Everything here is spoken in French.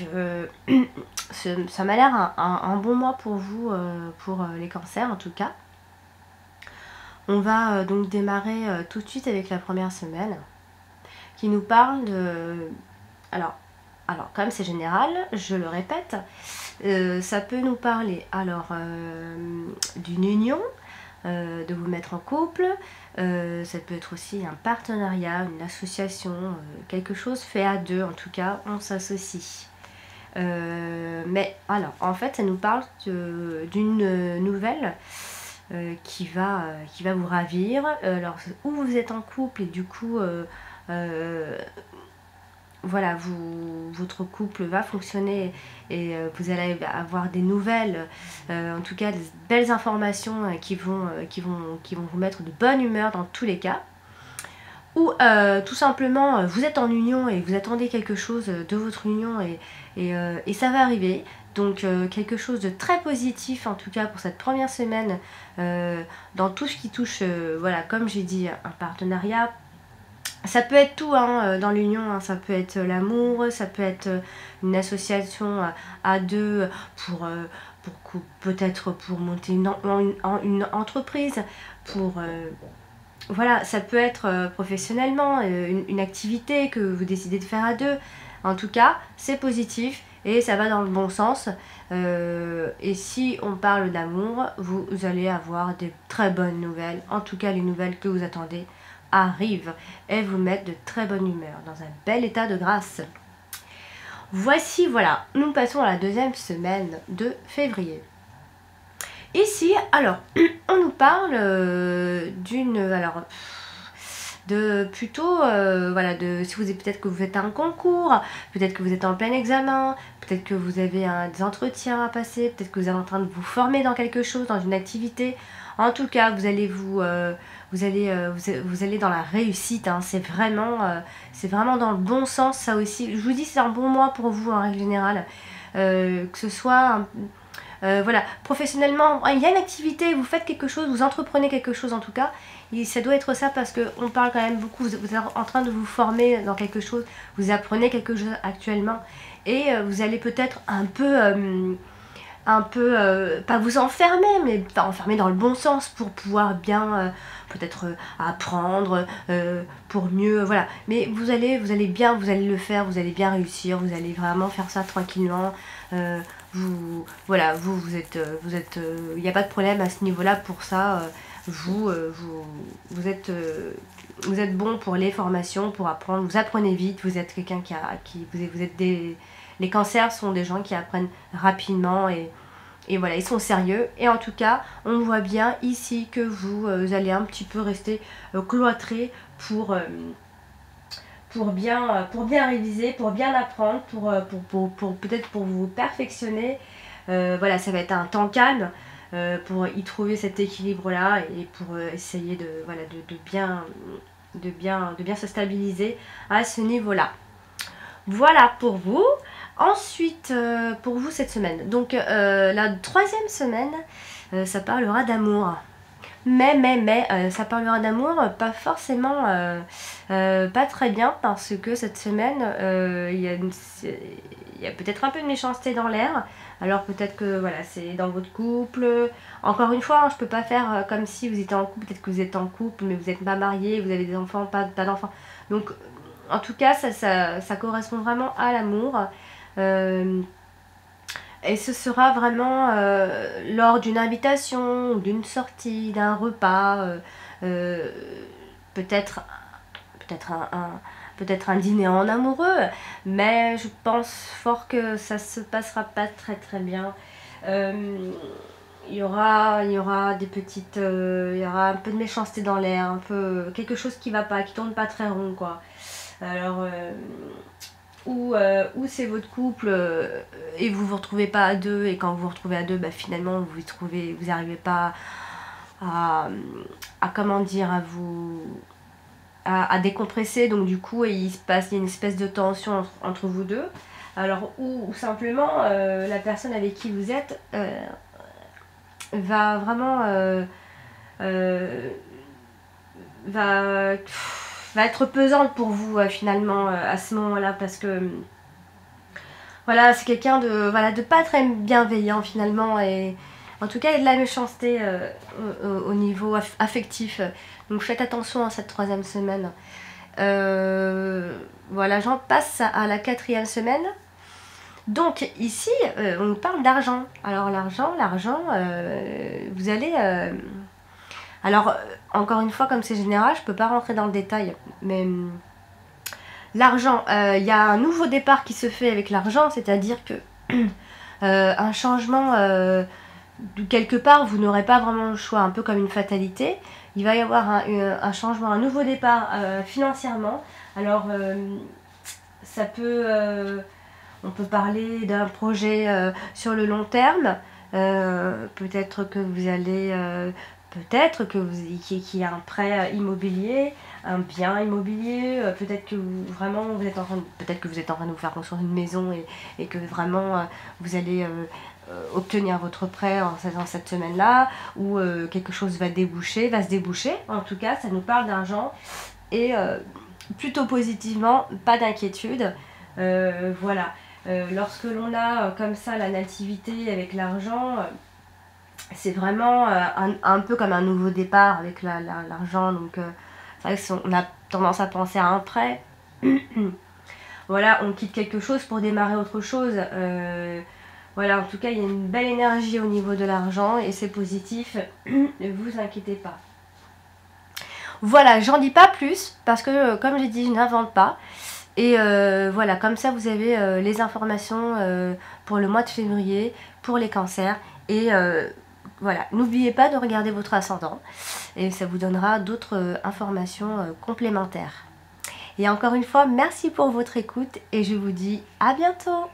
Donc ça m'a l'air un bon mois pour vous, pour les cancers en tout cas. On va donc démarrer tout de suite avec la première semaine qui nous parle de... Alors comme c'est général, je le répète, ça peut nous parler alors d'une union, de vous mettre en couple, ça peut être aussi un partenariat, une association, quelque chose fait à deux, en tout cas on s'associe. Mais alors en fait ça nous parle d'une nouvelle qui va vous ravir. Alors où vous êtes en couple et du coup voilà, votre couple va fonctionner et vous allez avoir des nouvelles, en tout cas des belles informations qui vont vous mettre de bonne humeur dans tous les cas. Ou tout simplement vous êtes en union et vous attendez quelque chose de votre union et ça va arriver. Donc quelque chose de très positif en tout cas pour cette première semaine dans tout ce qui touche, voilà, comme j'ai dit, un partenariat. Ça peut être tout hein, dans l'union, hein. Ça peut être l'amour, ça peut être une association à deux pour peut-être pour monter une entreprise, pour voilà, ça peut être professionnellement une activité que vous décidez de faire à deux. En tout cas, c'est positif et ça va dans le bon sens. Et si on parle d'amour, vous allez avoir des très bonnes nouvelles. En tout cas, les nouvelles que vous attendez arrivent et vous mettent de très bonne humeur, dans un bel état de grâce. Voici, voilà, nous passons à la deuxième semaine de février. Ici, alors, on nous parle de plutôt, voilà, si vous êtes peut-être que vous faites un concours, peut-être que vous êtes en plein examen, peut-être que vous avez des entretiens à passer, peut-être que vous êtes en train de vous former dans quelque chose, dans une activité. En tout cas, vous allez vous allez dans la réussite, hein. C'est vraiment dans le bon sens, ça aussi. Je vous dis, c'est un bon mois pour vous en règle générale, que ce soit voilà, professionnellement, il y a une activité, vous faites quelque chose, vous entreprenez quelque chose en tout cas, et ça doit être ça parce qu'on parle quand même beaucoup, vous êtes en train de vous former dans quelque chose, vous apprenez quelque chose actuellement, et vous allez peut-être un peu, pas vous enfermer, mais pas enfermer dans le bon sens pour pouvoir bien peut-être apprendre, pour mieux, voilà. Mais vous allez bien, vous allez le faire, vous allez bien réussir, vous allez vraiment faire ça tranquillement. Voilà, vous êtes, il n'y a pas de problème à ce niveau-là pour ça. Vous êtes bon pour les formations, pour apprendre, vous apprenez vite, vous êtes quelqu'un vous êtes les cancers sont des gens qui apprennent rapidement et voilà, ils sont sérieux. Et en tout cas, on voit bien ici que vous allez un petit peu rester cloîtré pour bien réviser, pour bien apprendre, pour peut-être pour vous perfectionner. Voilà, ça va être un temps calme pour y trouver cet équilibre-là et pour essayer de bien se stabiliser à ce niveau-là. Voilà pour vous. Ensuite, pour vous cette semaine. Donc, la troisième semaine, ça parlera d'amour. Mais, ça parlera d'amour, pas forcément, pas très bien, parce que cette semaine, il y a peut-être un peu de méchanceté dans l'air. Alors peut-être que voilà, c'est dans votre couple. Encore une fois, hein, je peux pas faire comme si vous étiez en couple. Peut-être que vous êtes en couple, mais vous n'êtes pas marié, vous avez des enfants, pas d'enfants. Donc, en tout cas, ça correspond vraiment à l'amour. Et ce sera vraiment lors d'une invitation, d'une sortie, d'un repas, peut-être un dîner en amoureux, mais je pense fort que ça se passera pas très très bien. Il y aura des petites, il y aura un peu de méchanceté dans l'air, un peu quelque chose qui va pas, qui tourne pas très rond quoi. Alors ou c'est votre couple et vous vous retrouvez pas à deux, et quand vous vous retrouvez à deux, bah, finalement vous n'arrivez pas à comment dire, à décompresser, donc du coup il y a une espèce de tension entre vous deux. Alors ou simplement la personne avec qui vous êtes va vraiment va être pesante pour vous finalement à ce moment-là, parce que Voilà, c'est quelqu'un de pas très bienveillant finalement, et en tout cas il y a de la méchanceté au niveau affectif. Donc faites attention à cette 3e semaine. Voilà, j'en passe à la 4e semaine. Donc ici, on parle d'argent. Alors l'argent, vous allez... alors, encore une fois, comme c'est général, je peux pas rentrer dans le détail, mais l'argent, il y a un nouveau départ qui se fait avec l'argent, c'est-à-dire que un changement, quelque part, vous n'aurez pas vraiment le choix, un peu comme une fatalité. Il va y avoir un changement, un nouveau départ financièrement. Alors, ça peut... on peut parler d'un projet sur le long terme. Peut-être que vous allez... qu'il y a un prêt immobilier, un bien immobilier, peut-être que peut-être que vous êtes en train de vous faire construire une maison, et que vraiment vous allez obtenir votre prêt dans cette semaine-là, ou quelque chose va se déboucher. En tout cas, ça nous parle d'argent, et plutôt positivement, pas d'inquiétude. Voilà. Lorsque l'on a comme ça la nativité avec l'argent, c'est vraiment un peu comme un nouveau départ avec l'argent. Donc c'est vrai qu'on a tendance à penser à un prêt. Voilà, on quitte quelque chose pour démarrer autre chose. Voilà, en tout cas il y a une belle énergie au niveau de l'argent, et c'est positif. Ne vous inquiétez pas. Voilà, j'en dis pas plus parce que comme j'ai dit, je n'invente pas. Et voilà, comme ça vous avez les informations pour le mois de février, pour les cancers. Et voilà, n'oubliez pas de regarder votre ascendant, et ça vous donnera d'autres informations complémentaires. Et encore une fois, merci pour votre écoute, et je vous dis à bientôt.